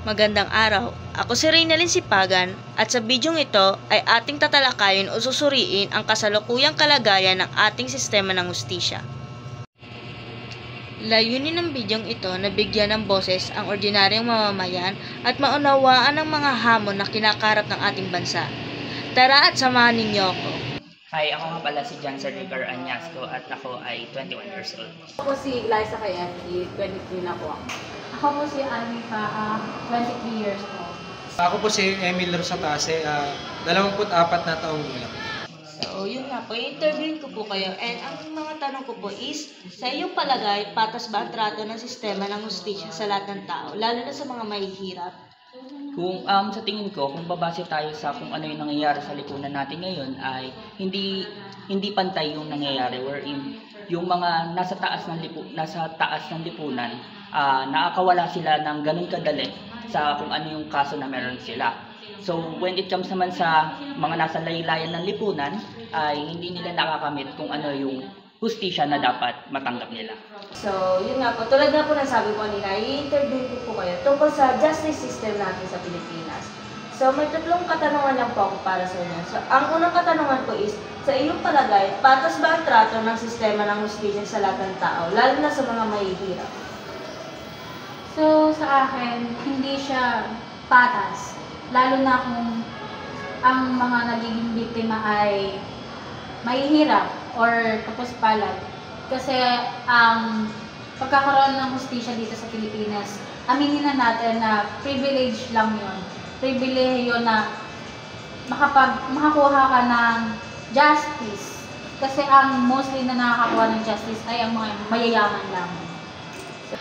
Magandang araw. Ako si Reynalyn Sipagan at sa bidyong ito ay ating tatalakayin o susuriin ang kasalukuyang kalagayan ng ating sistema ng hustisya. Layunin ng bidyong ito na bigyan ng boses ang ordinaryong mamamayan at maunawaan ang mga hamon na kinakarap ng ating bansa. Tara at samahan ninyo ako. Hi, ako nga pala si John Ricar Añasco at ako ay 21 years old. Ako si Liza Kayaki, 23 na po ako. Ako po si Anifa, 23 years old. Ako po si Emil Rosatase, 24 na taong gulang. So, yun nga po, i-interviewin ko po kayo and ang mga tanong ko po is, sa iyong palagay, patas ba ang trato ng sistema ng hustisya sa lahat ng tao, lalo na sa mga mahihirap? Kung sa tingin ko, kung babase tayo sa kung ano yung nangyayari sa lipunan natin ngayon ay hindi pantay yung nangyayari wherein yung mga nasa taas ng lipunan nakakawala sila ng ganun kadali sa kung ano yung kaso na meron sila. So when it comes naman sa mga nasa laylayan ng lipunan ay hindi nila nakakamit kung ano yung hustisya na dapat matanggap nila. So, yun nga po, tulad nga po ng sabi ko kanina, i-interview ko po kayo tungkol sa justice system natin sa Pilipinas. So, may tatlong katanungan lang po ako para sa inyo. So, ang unang katanungan po is, sa iyong palagay, patas ba ang trato ng sistema ng hustisya sa lahat ng tao, lalo na sa mga mahihirap? So, sa akin, hindi siya patas. Lalo na kung ang mga nagiging biktima ay mahihirap or kapos-palad. Kasi ang pagkakaroon ng hustisya dito sa Pilipinas, aminin na natin na privilege lang yun. Pribilehiyo na makakuha ka ng justice. Kasi ang mostly na nakakakuha ng justice ay ang mga mayayaman lang.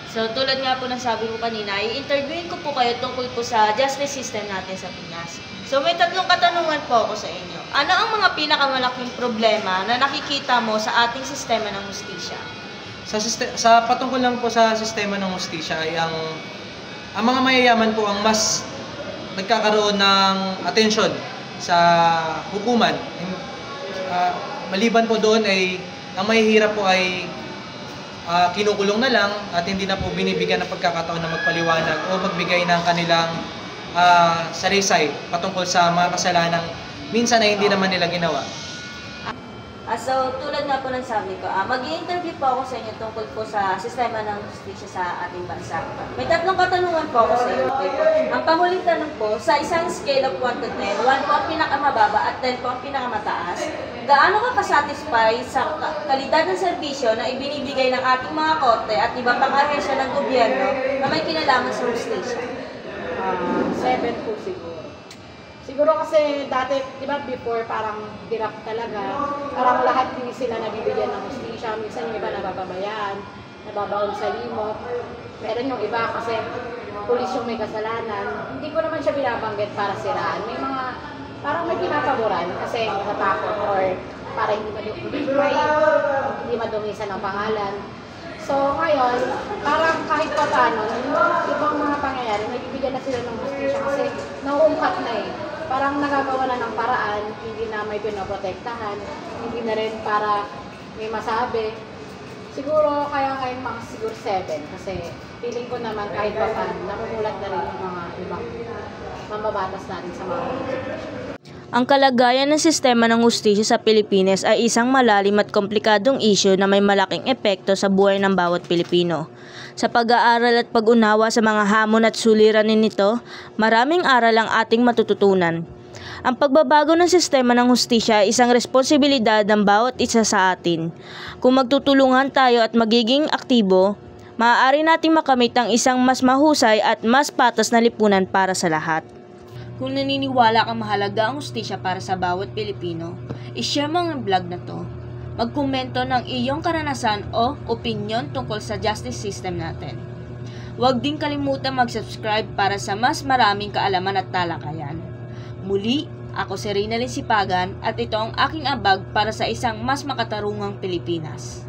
So, tulad nga po ng sabi ko kanina, i-interviewin ko po kayo tungkol po sa justice system natin sa Pinas. So, may tatlong katanungan po ako sa inyo. Ano ang mga pinakamalaking problema na nakikita mo sa ating sistema ng hustisya? Sa patungkol lang po sa sistema ng hustisya ay ang mga mayayaman po ang mas nagkakaroon ng atensyon sa hukuman. Maliban po doon ay ang mahihirap po ay kinukulong na lang at hindi na po binibigyan ng pagkakataon na magpaliwanag o magbigay ng kanilang saraysay patungkol sa mga kasalanang minsan ay hindi naman nila ginawa. So, tulad nga po ng sabi ko, mag-i-interview po ako sa inyo tungkol po sa sistema ng hustisya sa ating bansa. May tatlong katanungan po ako sa inyo. Ang panghuling tanong po, sa isang scale of 1 to 10, 1 po ang pinakamababa at 10 po ang pinakamataas. Gaano ka kasatisfy sa kalidad ng serbisyo na ibinibigay ng ating mga korte at iba pang ahensya ng gobyerno na may kinalaman sa hustisya? 7 po siguro. Siguro kasi dati, di ba before parang hirap talaga, parang lahat hindi sila nabibigyan ng hustisya, minsan yung iba nabababayaan, nababaon sa limot. Meron yung iba kasi pulis yung may kasalanan, hindi ko naman siya binabanggit para siraan. May mga, parang may pinapaboran kasi natatakot or para hindi madumisan ang pangalan. So ngayon, parang kahit pa paano, ibang mga pangyayari, nabibigyan na sila ng hustisya kasi nauungkat na eh. Parang nagagawa na ng paraan, hindi na may pinoprotektahan, hindi na rin para may masabi. Siguro kaya ngayon mga siguro 7 kasi feeling ko naman kahit pa paano, namumulat na rin yung mga ibang mambabatas natin sa mga Ang kalagayan ng sistema ng hustisya sa Pilipinas ay isang malalim at komplikadong issue na may malaking epekto sa buhay ng bawat Pilipino. Sa pag-aaral at pag-unawa sa mga hamon at suliranin nito, maraming aral ang ating matututunan. Ang pagbabago ng sistema ng hustisya ay isang responsibilidad ng bawat isa sa atin. Kung magtutulungan tayo at magiging aktibo, maaari nating makamit ang isang mas mahusay at mas patas na lipunan para sa lahat. Kung naniniwala kang mahalaga ang hustisya para sa bawat Pilipino, i-share mo ang vlog na to. Magkomento ng iyong karanasan o opinion tungkol sa justice system natin. Huwag din kalimutan mag-subscribe para sa mas maraming kaalaman at talakayan. Muli, ako si Reynalyn Sipagan at ito ang aking ambag para sa isang mas makatarungang Pilipinas.